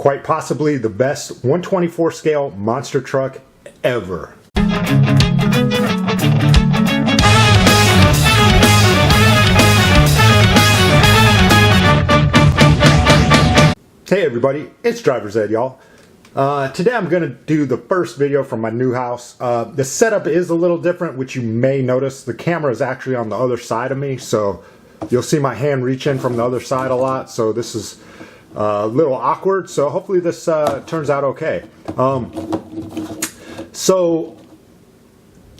quite possibly the best 124 scale monster truck ever. Hey everybody, it's Driver's Ed, y'all. Today I'm going to do the first video from my new house. The setup is a little different, which you may notice. The camera is actually on the other side of me, so you'll see my hand reach in from the other side a lot, so this is a little awkward, so hopefully this turns out okay. So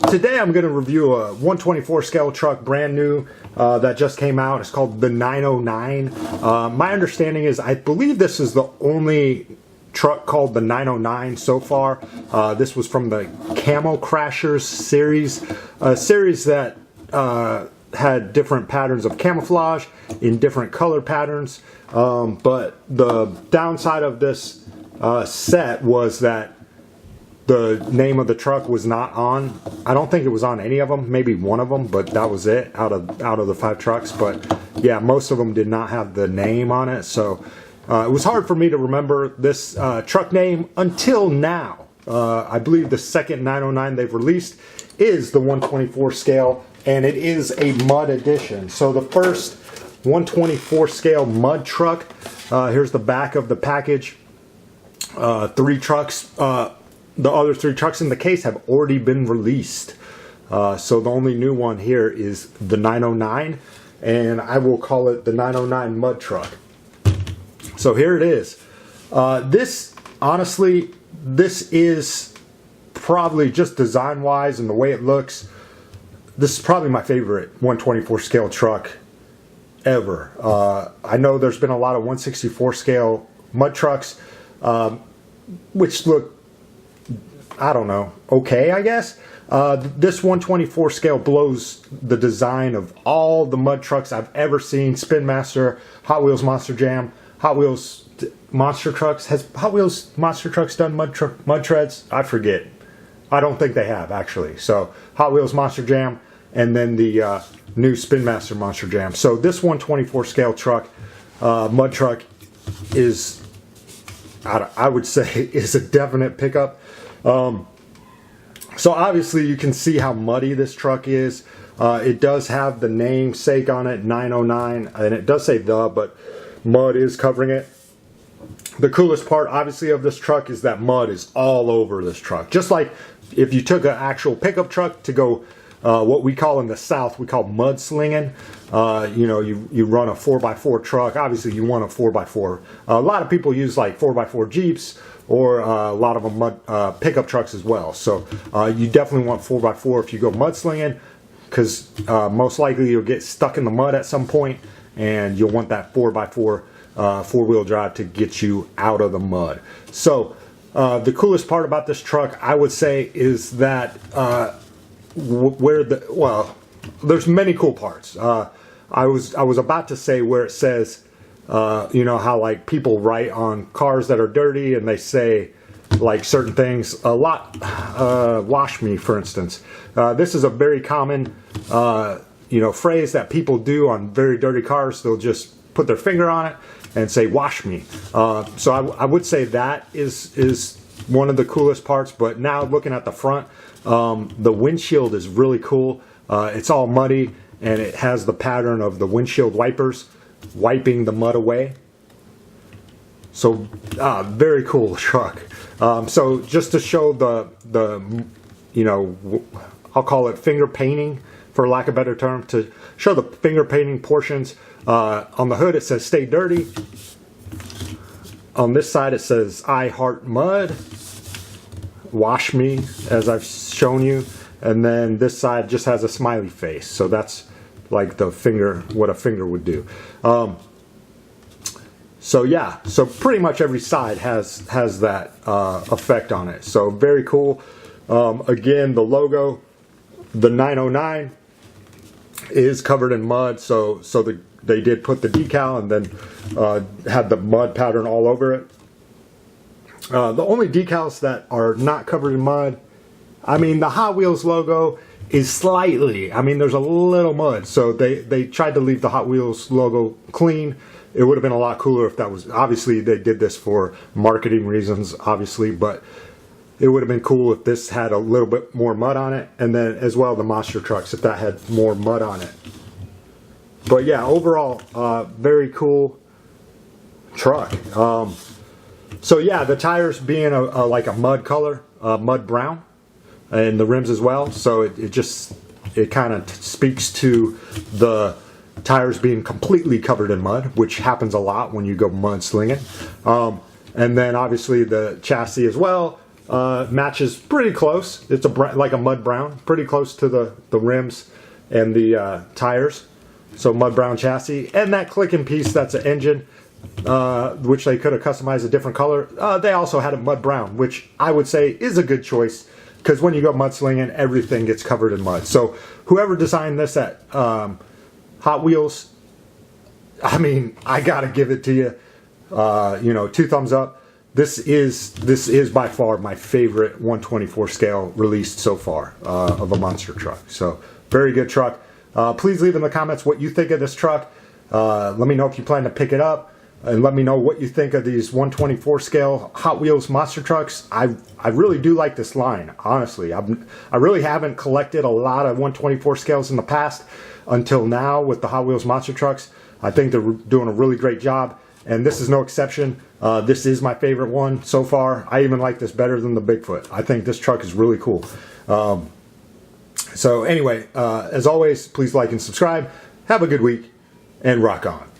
today I'm going to review a 124 scale truck, brand new, that just came out. It's called the 909. My understanding is, I believe this is the only truck called the 909 so far. This was from the Camo Crashers series, a series that had different patterns of camouflage in different color patterns. But the downside of this set was that the name of the truck was not on. I don't think it was on any of them, maybe one of them, but that was it out of the 5 trucks. But yeah, most of them did not have the name on it, so it was hard for me to remember this truck name until now. I believe the second 909 they've released is the 124 scale, and it is a mud edition. So the first 124 scale mud truck, here's the back of the package. 3 trucks, the other 3 trucks in the case have already been released. So the only new one here is the 909, and I will call it the 909 mud truck. So here it is. This, honestly, this is probably, just design wise and the way it looks, this is probably my favorite 124 scale truck ever. I know there's been a lot of 164 scale mud trucks, which look, I don't know, okay, I guess. This 124 scale blows the design of all the mud trucks I've ever seen. Spin Master, Hot Wheels Monster Jam, Hot Wheels Monster Trucks. Has Hot Wheels Monster Trucks done mud treads? I forget. I don't think they have, actually. So Hot Wheels Monster Jam, and then the new Spin Master Monster Jam. So this 124 scale truck, mud truck, is, I would say, is a definite pickup. So obviously you can see how muddy this truck is. It does have the namesake on it, 909, and it does say the, but mud is covering it. The coolest part, obviously, of this truck is that mud is all over this truck. Just like if you took an actual pickup truck to go, what we call in the South, we call mudslinging. You know, you run a 4x4 truck. Obviously, you want a 4x4. A lot of people use like 4x4 Jeeps, or a lot of them pickup trucks as well. So you definitely want 4x4 if you go mudslinging, because most likely you'll get stuck in the mud at some point, and you'll want that 4x4 4-wheel drive to get you out of the mud. So the coolest part about this truck, I would say, is that there's many cool parts. I was about to say where it says, you know how like people write on cars that are dirty and they say like certain things a lot, wash me, for instance. This is a very common you know, phrase that people do on very dirty cars. They'll just put their finger on it and say wash me. So I would say that is one of the coolest parts. But now looking at the front, the windshield is really cool. It's all muddy, and it has the pattern of the windshield wipers wiping the mud away. So very cool truck. So just to show the you know, I'll call it finger painting, for lack of a better term, to show the finger painting portions. On the hood it says stay dirty. On this side it says I heart mud, wash me, as I've shown you. And then this side just has a smiley face. So that's like the finger, what a finger would do. So yeah, so pretty much every side has that effect on it. So very cool. Again, the logo, the 909, is covered in mud. So they did put the decal and then had the mud pattern all over it. The only decals that are not covered in mud, I mean, the Hot Wheels logo is slightly, I mean, there's a little mud. So they tried to leave the Hot Wheels logo clean. it would have been a lot cooler if that was, obviously they did this for marketing reasons, obviously, but it would have been cool if this had a little bit more mud on it, and then as well the monster trucks if that had more mud on it. But yeah, overall, very cool truck. So yeah, the tires being like a mud color, mud brown, and the rims as well. So it kind of speaks to the tires being completely covered in mud, which happens a lot when you go mudslinging. And then obviously the chassis as well matches pretty close. It's like a mud brown, pretty close to the rims and the tires. So mud brown chassis, and that clicking piece, that's an engine, which they could have customized a different color. They also had a mud brown, which I would say is a good choice, because when you go mudslinging, everything gets covered in mud. So whoever designed this at Hot Wheels, I mean, I gotta give it to you. 2 thumbs up. This is by far my favorite 124 scale released so far of a monster truck. So very good truck. Please leave in the comments what you think of this truck. Let me know if you plan to pick it up, and let me know what you think of these 124 scale Hot Wheels monster trucks. I really do like this line, honestly. I really haven't collected a lot of 124 scales in the past until now with the Hot Wheels monster trucks. I think they're doing a really great job, and this is no exception. This is my favorite one so far. I even like this better than the Bigfoot. I think this truck is really cool. So anyway, as always, please like and subscribe. Have a good week, and rock on.